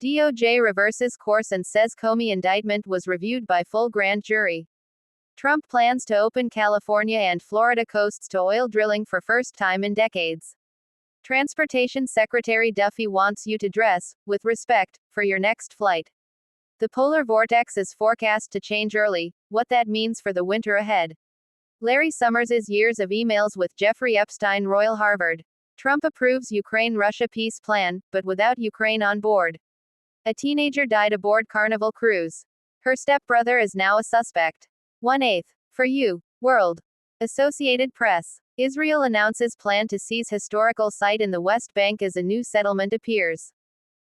DOJ reverses course and says Comey indictment was reviewed by full grand jury. Trump plans to open California and Florida coasts to oil drilling for first time in decades. Transportation Secretary Duffy wants you to dress, with respect, for your next flight. The polar vortex is forecast to change early, what that means for the winter ahead. Larry Summers' years of emails with Jeffrey Epstein Royal Harvard. Trump approves Ukraine-Russia peace plan, but without Ukraine on board. A teenager died aboard Carnival cruise. Her stepbrother is now a suspect. 1/8. For you, world. Associated Press. Israel announces plan to seize historical site in the West Bank as a new settlement appears.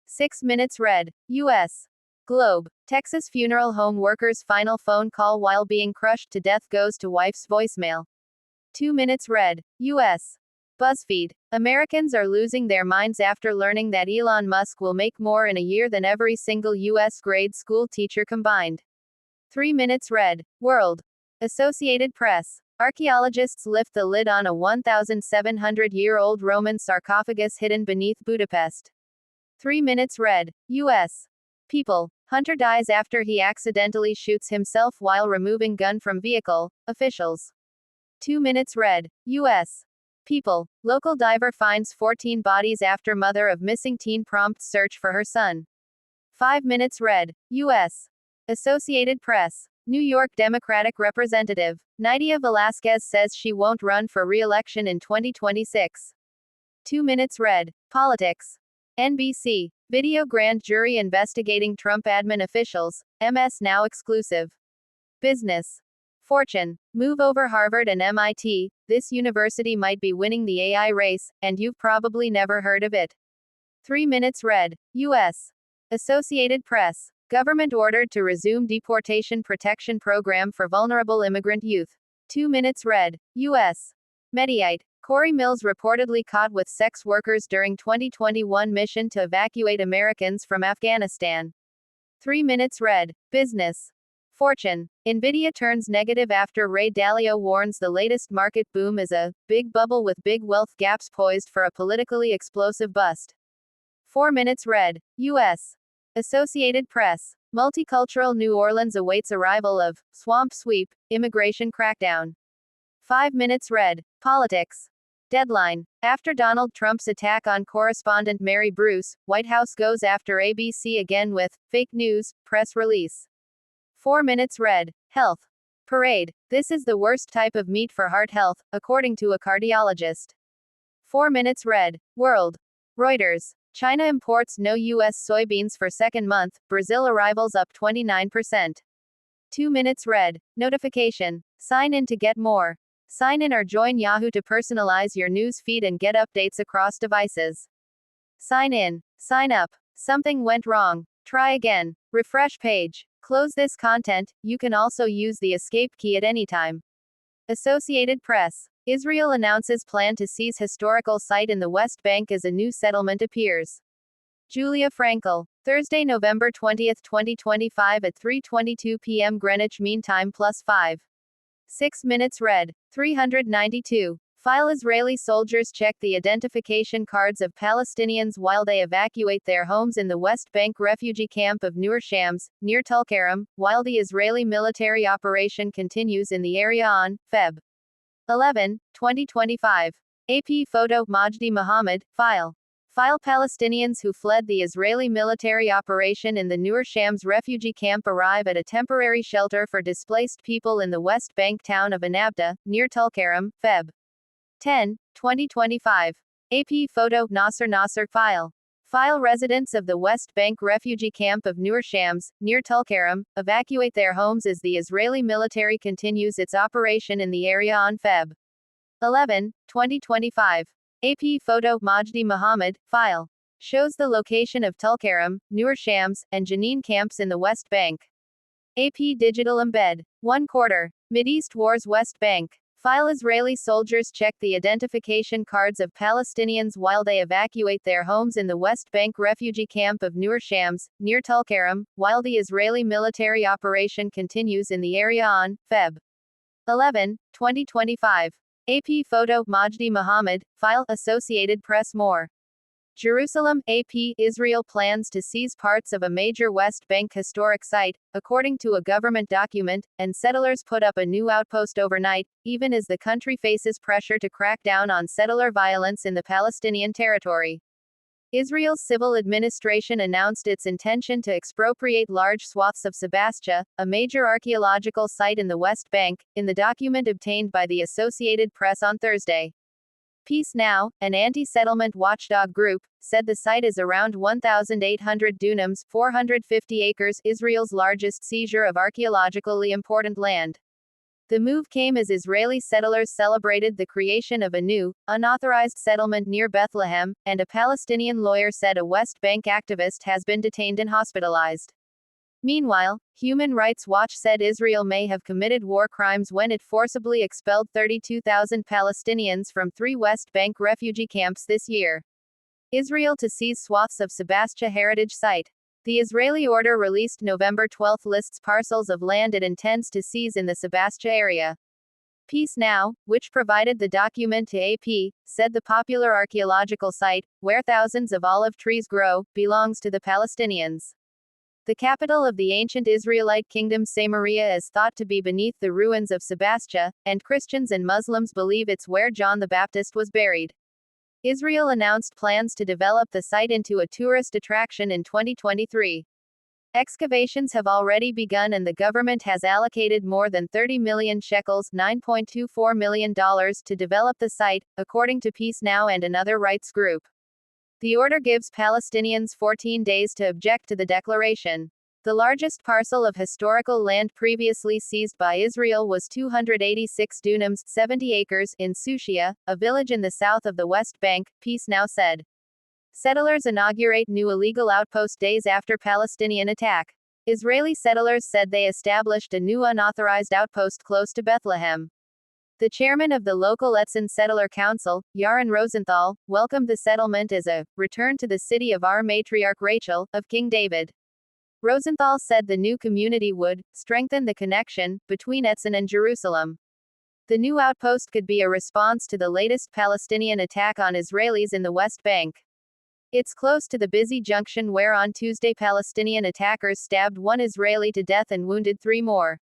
6 Minutes read. U.S. Globe. Texas funeral home worker's final phone call while being crushed to death goes to wife's voicemail. 2 Minutes read. U.S. BuzzFeed. Americans are losing their minds after learning that Elon Musk will make more in a year than every single U.S. grade school teacher combined. 3 Minutes read. World. Associated Press. Archaeologists lift the lid on a 1,700-year-old Roman sarcophagus hidden beneath Budapest. 3 Minutes read. U.S. People. Hunter dies after he accidentally shoots himself while removing gun from vehicle, officials. 2 Minutes read. U.S. People. Local diver finds 14 bodies after mother of missing teen prompts search for her son. 5 Minutes read. U.S. Associated Press. New York Democratic Representative Nydia Velázquez says she won't run for re-election in 2026. 2 Minutes read. Politics. NBC. Video grand jury investigating Trump admin officials, MS Now exclusive. Business. Fortune. Move over Harvard and MIT, this university might be winning the AI race, and you've probably never heard of it. 3 Minutes read. U.S. Associated Press. Government ordered to resume deportation protection program for vulnerable immigrant youth. 2 Minutes read. U.S. Mediaite. Corey Mills reportedly caught with sex workers during 2021 mission to evacuate Americans from Afghanistan. 3 Minutes read. Business. Fortune. Nvidia turns negative after Ray Dalio warns the latest market boom is a big bubble with big wealth gaps poised for a politically explosive bust. 4 Minutes read. U.S. Associated Press. Multicultural New Orleans awaits arrival of swamp sweep, immigration crackdown. 5 Minutes read. Politics. Deadline. After Donald Trump's attack on correspondent Mary Bruce, White House goes after ABC again with fake news, press release. 4 Minutes read. Health. Parade. This is the worst type of meat for heart health, according to a cardiologist. 4 Minutes read. World. Reuters. China imports no U.S. soybeans for second month, Brazil arrivals up 29%. 2 Minutes read. Notification. Sign in to get more. Sign in or join Yahoo to personalize your news feed and get updates across devices. Sign in. Sign up. Something went wrong. Try again. Refresh page. Close this content. You can also use the escape key at any time. Associated Press. Israel announces plan to seize historical site in the West Bank as a new settlement appears. Julia Frankel. Thursday, November 20, 2025 at 3:22 p.m. Greenwich Mean Time +5. 6 Minutes read. 392. File Israeli soldiers check the identification cards of Palestinians while they evacuate their homes in the West Bank refugee camp of Nur Shams, near Tulkarem, while the Israeli military operation continues in the area on Feb. 11, 2025. AP photo Majdi Mohammed, file. File Palestinians who fled the Israeli military operation in the Nur Shams refugee camp arrive at a temporary shelter for displaced people in the West Bank town of Anabda, near Tulkarem, Feb. 10, 2025. AP photo Nasser file. File residents of the West Bank refugee camp of Nur Shams, near Tulkarem, evacuate their homes as the Israeli military continues its operation in the area on Feb. 11, 2025. AP photo Majdi Mohammed, file. Shows the location of Tulkarem, Nur Shams, and Jenin camps in the West Bank. AP Digital Embed. 1/4. Mideast Wars West Bank. File Israeli soldiers check the identification cards of Palestinians while they evacuate their homes in the West Bank refugee camp of Nur Shams, near Tulkarem, while the Israeli military operation continues in the area on Feb. 11, 2025. AP photo Majdi Mohammed, file Associated Press more. Jerusalem, AP, Israel plans to seize parts of a major West Bank historic site, according to a government document, and settlers put up a new outpost overnight, even as the country faces pressure to crack down on settler violence in the Palestinian territory. Israel's civil administration announced its intention to expropriate large swaths of Sebastia, a major archaeological site in the West Bank, in the document obtained by the Associated Press on Thursday. Peace Now, an anti-settlement watchdog group, said the site is around 1,800 dunams, 450 acres, Israel's largest seizure of archaeologically important land. The move came as Israeli settlers celebrated the creation of a new, unauthorized settlement near Bethlehem, and a Palestinian lawyer said a West Bank activist has been detained and hospitalized. Meanwhile, Human Rights Watch said Israel may have committed war crimes when it forcibly expelled 32,000 Palestinians from 3 West Bank refugee camps this year. Israel to seize swaths of Sebastia heritage site. The Israeli order released November 12 lists parcels of land it intends to seize in the Sebastia area. Peace Now, which provided the document to AP, said the popular archaeological site, where thousands of olive trees grow, belongs to the Palestinians. The capital of the ancient Israelite kingdom Samaria is thought to be beneath the ruins of Sebastia, and Christians and Muslims believe it's where John the Baptist was buried. Israel announced plans to develop the site into a tourist attraction in 2023. Excavations have already begun and the government has allocated more than 30 million shekels, $9.24 million, to develop the site, according to Peace Now and another rights group. The order gives Palestinians 14 days to object to the declaration. The largest parcel of historical land previously seized by Israel was 286 dunams, 70 acres, in Sushia, a village in the south of the West Bank, Peace Now said. Settlers inaugurate new illegal outpost days after Palestinian attack. Israeli settlers said they established a new unauthorized outpost close to Bethlehem. The chairman of the local Etzin Settler Council, Yaron Rosenthal, welcomed the settlement as a return to the city of our matriarch Rachel, of King David. Rosenthal said the new community would strengthen the connection between Etzin and Jerusalem. The new outpost could be a response to the latest Palestinian attack on Israelis in the West Bank. It's close to the busy junction where on Tuesday Palestinian attackers stabbed 1 Israeli to death and wounded 3 more.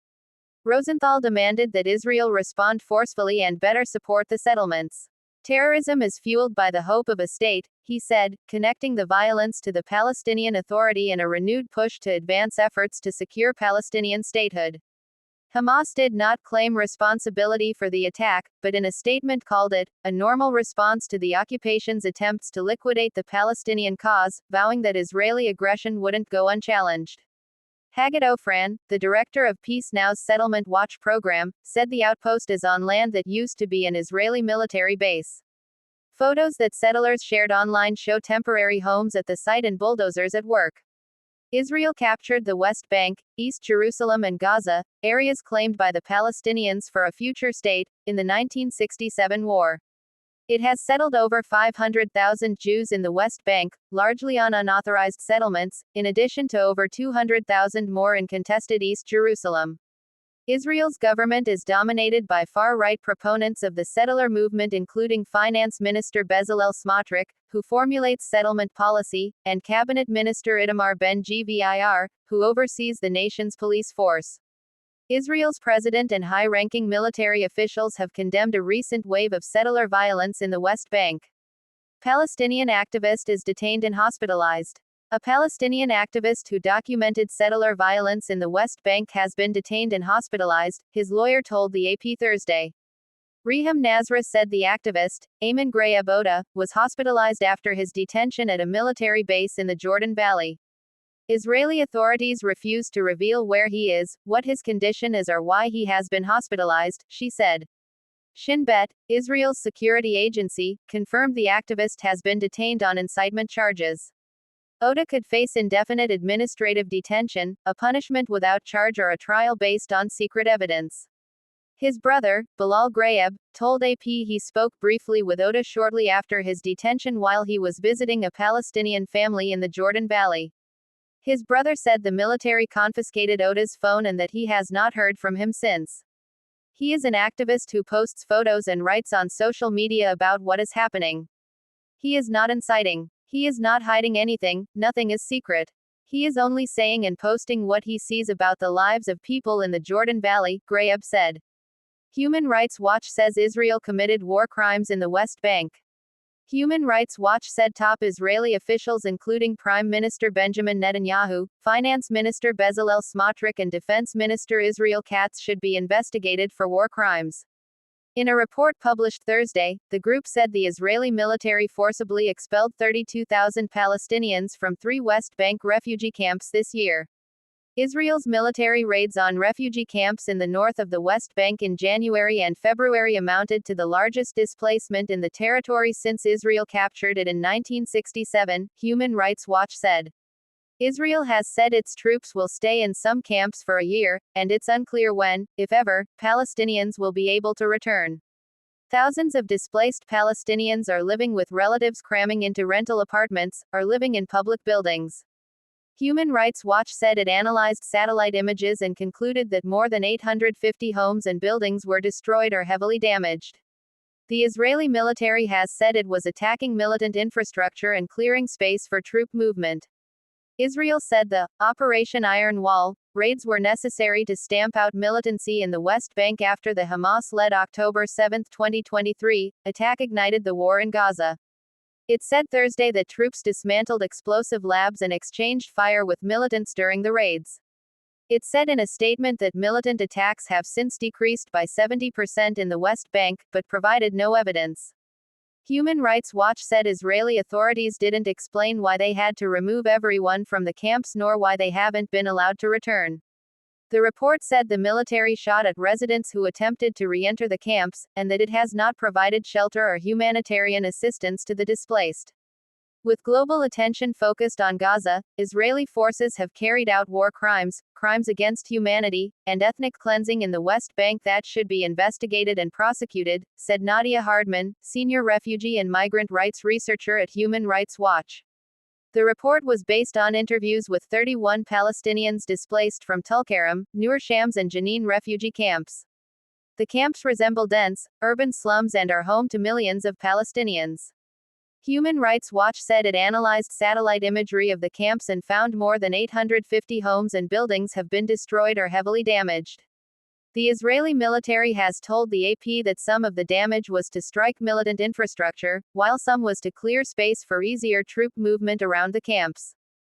Rosenthal demanded that Israel respond forcefully and better support the settlements. Terrorism is fueled by the hope of a state, he said, connecting the violence to the Palestinian Authority in a renewed push to advance efforts to secure Palestinian statehood. Hamas did not claim responsibility for the attack, but in a statement called it a normal response to the occupation's attempts to liquidate the Palestinian cause, vowing that Israeli aggression wouldn't go unchallenged. Haggit Ofran, the director of Peace Now's Settlement Watch program, said the outpost is on land that used to be an Israeli military base. Photos that settlers shared online show temporary homes at the site and bulldozers at work. Israel captured the West Bank, East Jerusalem and Gaza, areas claimed by the Palestinians for a future state, in the 1967 war. It has settled over 500,000 Jews in the West Bank, largely on unauthorized settlements, in addition to over 200,000 more in contested East Jerusalem. Israel's government is dominated by far-right proponents of the settler movement including Finance Minister Bezalel Smotrich, who formulates settlement policy, and Cabinet Minister Itamar Ben-Gvir, who oversees the nation's police force. Israel's president and high-ranking military officials have condemned a recent wave of settler violence in the West Bank. Palestinian activist is detained and hospitalized. A Palestinian activist who documented settler violence in the West Bank has been detained and hospitalized, his lawyer told the AP Thursday. Reham Nazra said the activist, Ayman Grayeb Oda, was hospitalized after his detention at a military base in the Jordan Valley. Israeli authorities refuse to reveal where he is, what his condition is or why he has been hospitalized, she said. Shin Bet, Israel's security agency, confirmed the activist has been detained on incitement charges. Oda could face indefinite administrative detention, a punishment without charge or a trial based on secret evidence. His brother, Bilal Grayeb, told AP he spoke briefly with Oda shortly after his detention while he was visiting a Palestinian family in the Jordan Valley. His brother said the military confiscated Oda's phone and that he has not heard from him since. He is an activist who posts photos and writes on social media about what is happening. He is not inciting. He is not hiding anything, nothing is secret. He is only saying and posting what he sees about the lives of people in the Jordan Valley, Grayeb said. Human Rights Watch says Israel committed war crimes in the West Bank. Human Rights Watch said top Israeli officials including Prime Minister Benjamin Netanyahu, Finance Minister Bezalel Smotrich and Defense Minister Israel Katz should be investigated for war crimes. In a report published Thursday, the group said the Israeli military forcibly expelled 32,000 Palestinians from 3 West Bank refugee camps this year. Israel's military raids on refugee camps in the north of the West Bank in January and February amounted to the largest displacement in the territory since Israel captured it in 1967, Human Rights Watch said. Israel has said its troops will stay in some camps for a year, and it's unclear when, if ever, Palestinians will be able to return. Thousands of displaced Palestinians are living with relatives cramming into rental apartments, or living in public buildings. Human Rights Watch said it analyzed satellite images and concluded that more than 850 homes and buildings were destroyed or heavily damaged. The Israeli military has said it was attacking militant infrastructure and clearing space for troop movement. Israel said the Operation Iron Wall raids were necessary to stamp out militancy in the West Bank after the Hamas-led October 7, 2023, attack ignited the war in Gaza. It said Thursday that troops dismantled explosive labs and exchanged fire with militants during the raids. It said in a statement that militant attacks have since decreased by 70% in the West Bank, but provided no evidence. Human Rights Watch said Israeli authorities didn't explain why they had to remove everyone from the camps nor why they haven't been allowed to return. The report said the military shot at residents who attempted to re-enter the camps, and that it has not provided shelter or humanitarian assistance to the displaced. With global attention focused on Gaza, Israeli forces have carried out war crimes, crimes against humanity, and ethnic cleansing in the West Bank that should be investigated and prosecuted, said Nadia Hardman, senior refugee and migrant rights researcher at Human Rights Watch. The report was based on interviews with 31 Palestinians displaced from Tulkarem, Nur Shams and Jenin refugee camps. The camps resemble dense, urban slums and are home to millions of Palestinians. Human Rights Watch said it analyzed satellite imagery of the camps and found more than 850 homes and buildings have been destroyed or heavily damaged. The Israeli military has told the AP that some of the damage was to strike militant infrastructure, while some was to clear space for easier troop movement around the camps.